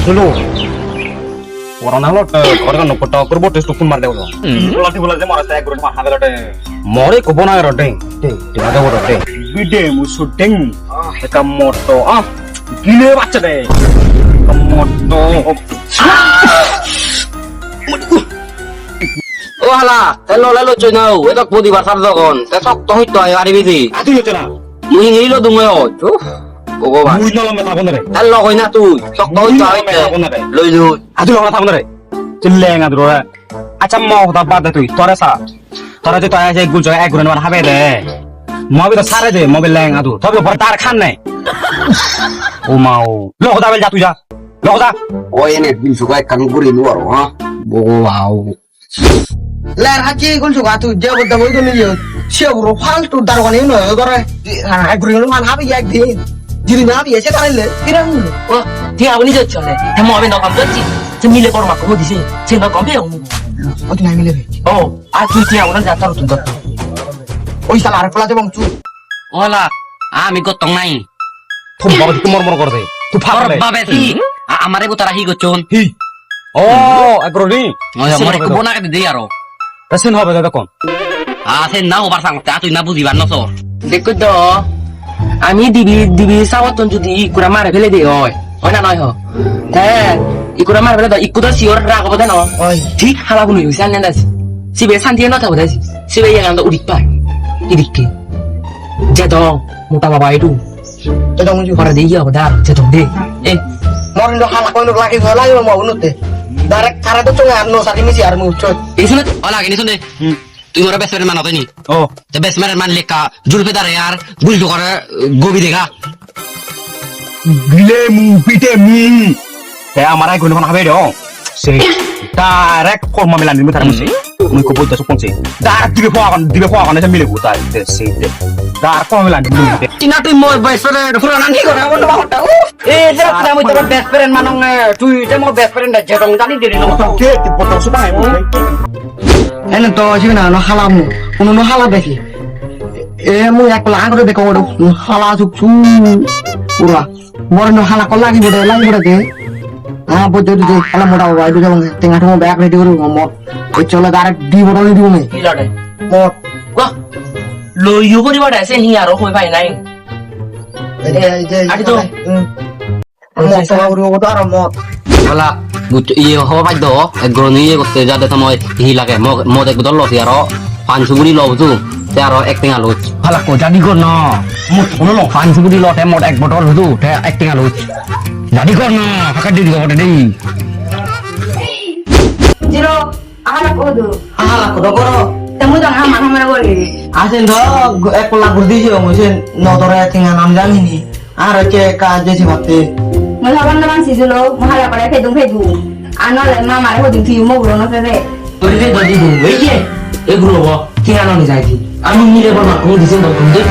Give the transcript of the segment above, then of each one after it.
dulu. Orang nalo orang kan nopot aku buat tes tukun mar deh udah. Bulan marah saya gurun mah ada deh. Mori ko bona ada deh. Di mana ada deh. Bide musudeng. Eka moto gile baca deh. Moto. Wala, hello lalo chonau, etok pudi barsar dogon. Etok toh itu ayo hari bidi. Atu yo cera. Muing hilo dungo. Gogo ba. Muing nolo meta bener. Hello koi na tu. Tok toh itu ayo. Loi lu. Atu lo meta bener. Celeng adu ro. Acha mau ta bad tu. Tora sa. Tora tu ayo gul joy ay guran war habe de. Mau bi to sare de, mau bi leng adu. Tobi bertar khan nei. O mau. Lo hoda bel jatu ja. Lo hoda. Oh ini bin suka kan guri luar ha. Gogo wow. Lar haji gul juga tu jauh dah boleh tu ni je. Siapa profil tu darwan ini no, orang agri lu kan habis ya di. Jadi nabi ya siapa ni le? Kirang. Wah, dia awak ni je cakap. Temu awak nak kampu je. Semile korang aku di sini. Saya nak kampu yang. Oh tu nabi le. Oh, aku dia orang jatuh tu dah. Oh salah aku lah tu bang tu. Wala, আমি গতং নাই Thum bawa tu mor kor de. Tu আর phak le. বাবে C আমারে গোতারা হি গচন Hi. Oh, agroni. মরে কো বনা কে দে আরো Rasin hobe da kon. সে না ওবার সাংতে তুই না বুঝিবার না সর দেখো তো আমি দিবি সাওয়াতন যদি ইকুরা মারে ফেলে দিই হয় না নয় হ্যাঁ ইকুরা মারে ফেলে দাও ইকুদা সিওর রাখবো দেন ওই ঠিক হালাগুলো হইছে আনেন দাসি সিবে শান্তি না থাকবো দাসি সিবে ইয়াগান উড়ি পায় ইদিকে যে তো মোটা বাবা itu itu mungkin. para dia badar je dong de Mau ni halak kau nak lagi soalnya mau unut deh. Darek cara tu cuma no saat ini siar muncul. এসনে ওলা গিনি শুনে তুই ওরা বেস্ট ফ্রেন্ড মানাতো নি Oh. তে best friend মান লেখা জুলফে দারে यार গুলি তো করে গোবি দেখা Gile mu pite mi. Saya amarai guna kon habe dong. Si direct kon mamilan di mutar musi. Mu ko boda supon si. Direct dibe po kon sa mile buta de si de. Direct kon mamilan di mutar. Tina tu mau best friend, kurang nanti kau rawon dah hotel. Jelas kamu itu best friend manong tu saya mau best friend dah jadong tadi diri no Oke, dipotong supaya mu. Ini tu sih na halamu. Unu no halal besi. Mu yak pelang tu dekau tu halal suksu. Pura. Mau no halal kau lagi bodoh deh. Bodoh tu kalau mau tahu itu jangan tengah tu mau back ready dulu mau. Coba direct di bodoh ni dulu ni. Gila deh. Mau. Wah, lo yu beri pada saya ni aro kau pakai naik. Ada tu. Mau sama buru bodoh orang mau. ওলা গুট ইয়ে হওয়া বাধ্য এগ্রনি ইয়ে করতে যাতে সময় হি লাগে মদ এক বোতল লসি আরো 500 গুড়ি লবজু তে আরো একটিং আলু Halak ko jadi kon no. Mut kono lo fan subudi lo temot ek botol tu te acting alu. Jadi kon no, hakad di ko de. Jiro, anak kudu. Halal kau dokoro. Temu dong aman aman boleh. Asin do ek pelang berdiri sih musim notore tinggal namjang ini. Ada cek aja sih mati. Melawan teman si Jiro, mahal apa deh pedung. Anak le mama le pedung tiup mau belum nafsu deh. Beri dia jadi tu, wei guru apa? Kira nong jadi. Anu ni lebar mak kau di sini dong tu.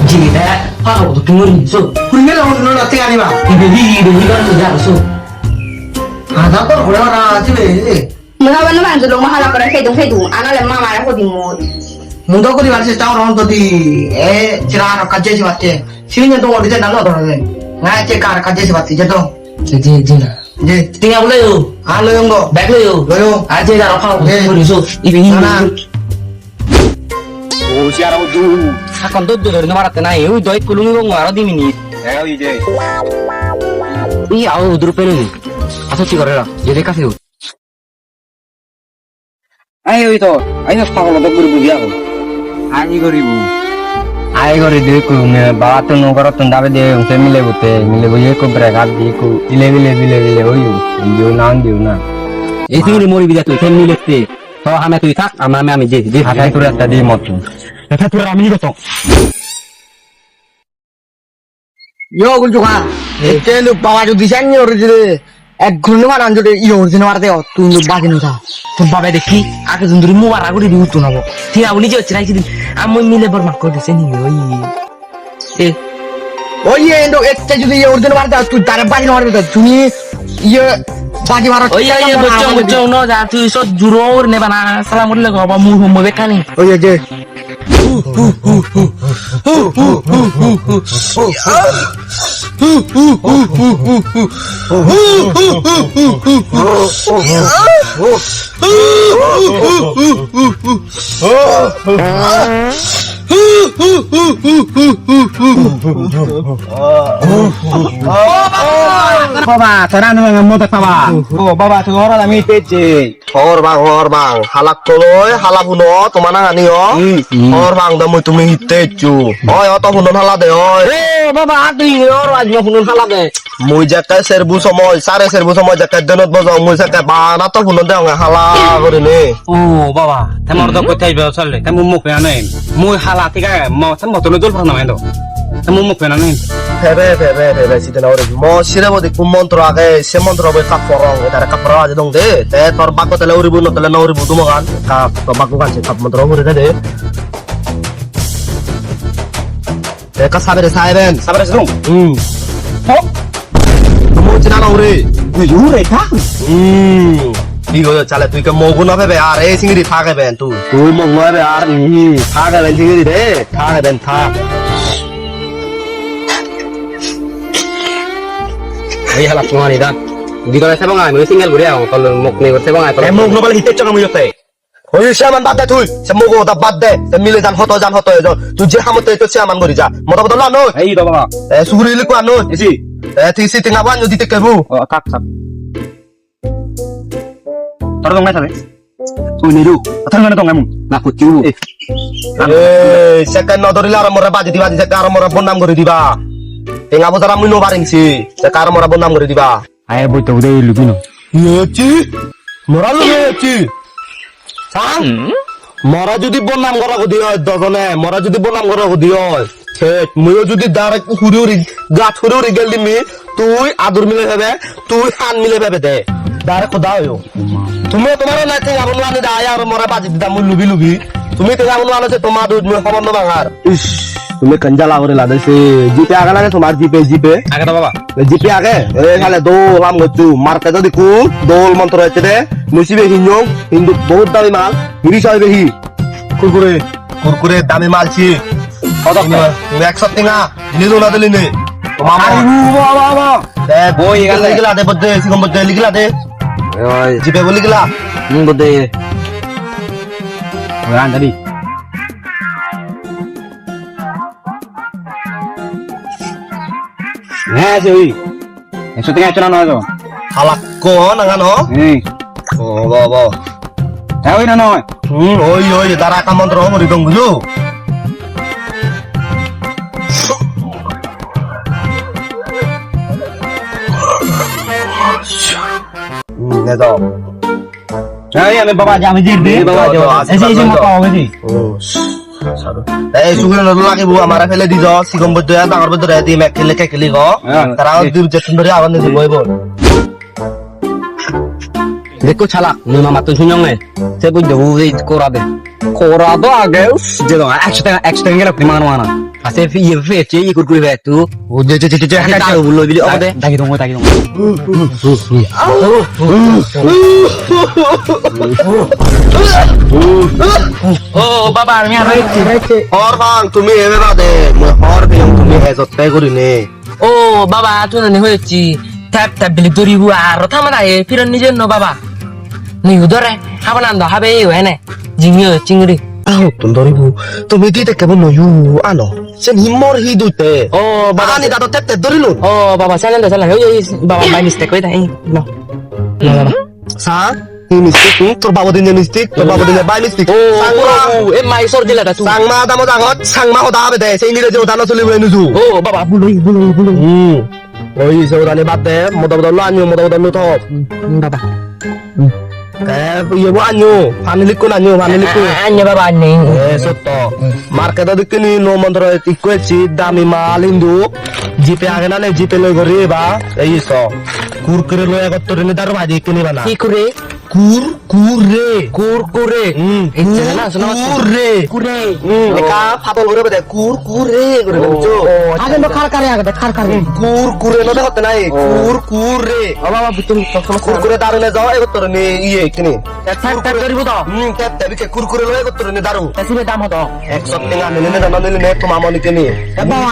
Jadi dah, apa tu tunggu ni so. Kuliah lo nol tinggal ni bah. Ibu kan sudah so. Ada tu orang sih be. Melawan teman Jiro, mahal apa deh pedung. Anak le mama le pedung mau. Mudah kau di mana sih tahu orang tu di cerah kerja sih mati. Sini tu orang di sana lo tu orang. Ngai cek kerja sih mati jatuh. Jadi lah. Je. Tinggal boleh yo. Halo yang go. Baik lo yo. Loyo. Aja dah apa tunggu so. Ibu ni. Oh, si ara uju. এখন তো দূর না মারাতে নাই ওই দই কুলুমি গো আরো 2 minute Eh, ije. ই আও উদুর পেলে আচ্ছা ঠিক করে যদি কাছে Ayo itu, ayo fakol untuk guru dia. Ani goribu. Ai gori de ko me ba to no garo to dabe de se mile bo ye ko brega di ko ile oyu. Yo na. এই তুই মরি বিদা তুই কেমনি লিখতে তো আমি তুই থাক আমি যে Hatai tu rata di motu. Hatai tu rami goto. Yo gul juga. Itu lu bawa jadi desain yo jadi. Guru mana anjur yo jadi nama dia. Tu lu baca nusa. Tu babe dekhi, aku sendiri mu war aku di diutu nabo. Tia uni je cerai sini. Amu mile bermak kau di sini oi. Oh iya itu jadi yo jadi nama dia. Tu tarik baca nama dia. Tu ni yo baca nama. Oh iya bocong no dah tu so juror ne bana salam udah kau apa mu bekani. Oh iya je. বাবা তারা না মত খাবা ও বাবা তো ওরা আমি পেয়েছি hor bang halak toloi hala huno tomana ani o hor bang da moi tumi hitte chu oi o to hunon hala de oi এ বাবা তুই ওর আজ শুনুন হালাবে moi jakka serbu somoy sare serbu somoy jakka denot bojo moi jakka bana to hunon de hala kore ne ও বাবা তেমন তো কোথায় যাবে চলে তেমন মুখ পেনা নেই মুই হালা ঠিক আছে তেমন তো জল ফনা নাই তো তেমন মুখ পেনা নেই febe sitena ore mo sire bodi kum montro age se montro boy kap porong etare kap porong aja dong de te tor bako tele uri bu no tele no uri bu tumo kan kap to bako kan se kap montro uri de te ka sabere saiben সাবরে শুন mo china na uri ইউ রে কা igo chale tui ke mogu na febe are singiri thage ben tu mongo be ar ni thage ben singiri de thage ben tha এই হালা তোমার ইদা দিগলে সেবং I মই single ঘুরে আও কল মুখ নে করতে বং I e mogu no bal hitte changa mu yote hoi shaman bad de tui se mogu da bad de se mile jan hoto e tu je hamote to shaman gori ja moda bodo la no এই তো বাবা e suguri liku anu AC ti si tinga wan di te kebu ও থাক থাক তোর দং নাই থাকে তুই নিরু তোর মানে দং নাই না কুচু e second no dorila ro mora baji diba se kar mora bonam gori diba tinga bodara mu no baring si se kar mora bonam gori diba আয় বই তো উদে লুবিনো yechi mora lu yechi sang mora jodi bonam gora ko diyo dogone mora jodi bonam gora ko diyo set muyo jodi direct hururi gat hururi gel dimi তুই আদর মিলে ভেবে তুই খান মিলে ভেবে দে ডাইরেক্ট খোদা হইও তুমি তোমার না থেকে আমন আনি দা আর মরা বাজি দিদা মুই লুবি লুবি তুমি থেকে আমন আনছে তোমার দুধ মুই খবর না বাঙার ইস তুমি কঞ্জালা করে লাদাইছে জিপে আগা লাগে তোমার জিপে আগে তো বাবা জিপে আগে এ খালে দোল আম গচ্ছু মার্কেটে দেখু দোল মন্ত্র হচ্ছে রে মুসিবে হিঞ্জং কিন্তু বহুত দামি মাল হিরি সাহেবে হি কুরকুরে দামি মাল ছি কত তুমি 100 টাকা দিলি না দিলি নে মামা বাবা দে বই এখানে লিখলা দে বদে সিগম বদে লিখলা দে ওই জিপে বলি গলা মুখ দে ওরান দাদি হ্যাঁ সেই একশো টাকা একশো না নয় তো halak ko nangan ho এই oh bo হ্যাঁ ওই না নয় oi dara ka mantro mori dong buju ne do এই আমি বাবা আমি জির দে বাবা যাও, এসে এসে মত হবে জি oh saru eh sugun no lagi bu amara fele di jo sigom bodo ya dangor bodo ya di mek ke keli ko tara di jetun dari awan ni boy bo দেখো ছালা নুনা মাতুন শুনং এ সে বুঝ দেবো এই কোরা দে কোরা তো আগে যে তো একশো টাকা গেলে প্রিমান মানা আছে ফি ইয়ে ফে চে ই কুরকুরি বে তু o je তা বললো বিলি অদে তাকি দম ও বাবা আমি আর hor bang tumi ebe ba de moi hor biang tumi he jot pe kori ne ও বাবা তুই হয়েছি ট্যাপ ট্যাপ বিলি দরিবু আর থামা দায়ে ফিরন নিজের নো বাবা নি উদরে হাবান আন্দা হবে ইউ এনে জিমিও চিংড়ি aw tundori bu tumi di te kebo no yu ano sen himor hi dute ও বাবা ani da do tep te dorilu ও বাবা সালেন সালেন ওই বাবা বাই মিস্টেক হই তাই নো নো বাবা sa ni mistik tor babo din mistik tor babo din by mistik ও sangma এ মাই সর দিলা তা তুই sangma da mo jangot sangma ho da be de sei ni re jo da no suli we nuju ও বাবা বুলই oi se udane bat de moda lo anyu nu to বাবা ye bu anyu family ko anyu আন্য বাবা আন্য sotto market da dikini no mandro tikko chi dami mal indu jipe age na ne jipe lo gori ba ei so kurkure lo egot to ne daru badi kini bana কি করে কুরকুরে ইচ্ছে না শোনা একা ফাতল করে বেদে কুরকুরে করে বুঝছো আগে তো খারকারে কুরকুরে না দেখতে নাই কুরকুরে বাবা তুমি কুরকুরে দারুনে যাও এই তোর নি ইয়ে কিনি ট্যাপ ট্যাপ করিব তো ট্যাপ ট্যাপ কে কুরকুরে লয় তোর নি দারু তাসিবে দাম হতো 100 টাকা নিলে না নিলে নে তোমা মনি কিনি বাবা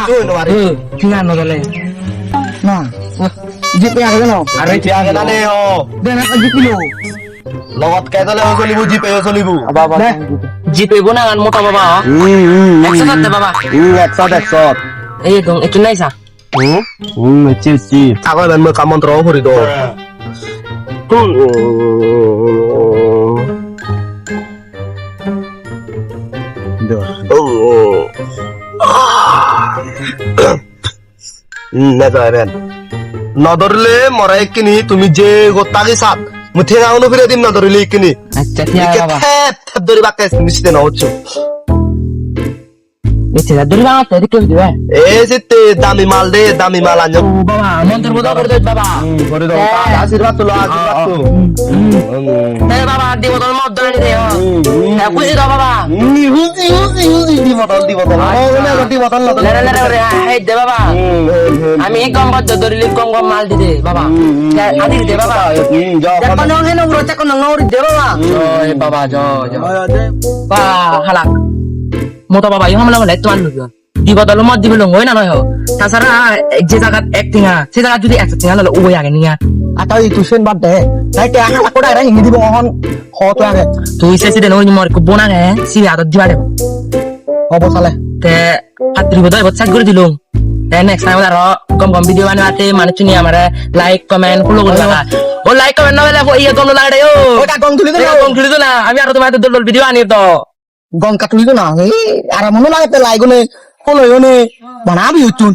ঠিক আছে নদলে না জিপে আগে না আরে ঠিক আগে না নে ও দেনা জিপিলো লগত কে দলে চলিবু জিপে চলিবু বাবা জিপে বনা গান মোটা বাবা একশো দে বাবা 100 এই দং একটু নাইসা আগো বেন মই কাম মন্ত্র করি দো নদরলে মরাই কিনি তুমি যে গোটাকি সাত মুঠে গাউনো ফিরে দিম নদরলে কিনি আচ্ছা ঠিক আছে বাবা থেপ ধরি বাকে মিশতে না হচ্ছে এতে দড়ি বাবা তাই কে দিবে এ সিতে দামি মাল দে দামি মাল আনজো ও বাবা মন্ত্র বোধ করে দে বাবা করে দাও আশীর্বাদ তো আশীর্বাদ তো তাই বাবা দিব তোর মত ধরে দে হ্যাঁ খুশি দাও বাবা হুজি দি বটল লে রে হাই দে বাবা আমি কম বদ্ধ দড়ি কম কম মাল দিতে বাবা আদি দে বাবা দেখো না হেন উড়ো চাকো না নড়ি দে বাবা জয় বাবা জয় বা হালাক মোটা বাবা ইহা আমলা লাইট মান লুকিও দিব দল মত দিবে লঙ্গই না নয় তাছাড়া যে জায়গা এক টিঙা সে জায়গা যদি একটা টিঙা ললে ওই আগে নিয়া আতাই তুইছেন বাদ দে তাই কে হালা কোডা রে হিঙ্গি দিব অহন হতো আগে তুই সে সিদে নই মর কো বোনা গে সি আদত দিবা দে হব সালে তে কাত্রি বদয় বচ্চা করে দিলুম তে নেক্সট টাইম আর কম কম ভিডিও বানাতে মানে চুনি আমারে লাইক কমেন্ট ফলো করে লাগা ও লাইক কমেন্ট না হলে ইয়ে গম লাগে ও ওটা গং তুলি দে গম খুলি তো না আমি আর তোমার দল ভিডিও আনি তো গং কাটুলি তো না এই আর মনে লাগে তে লাইগনে ফলো হনে বানাবি উচুন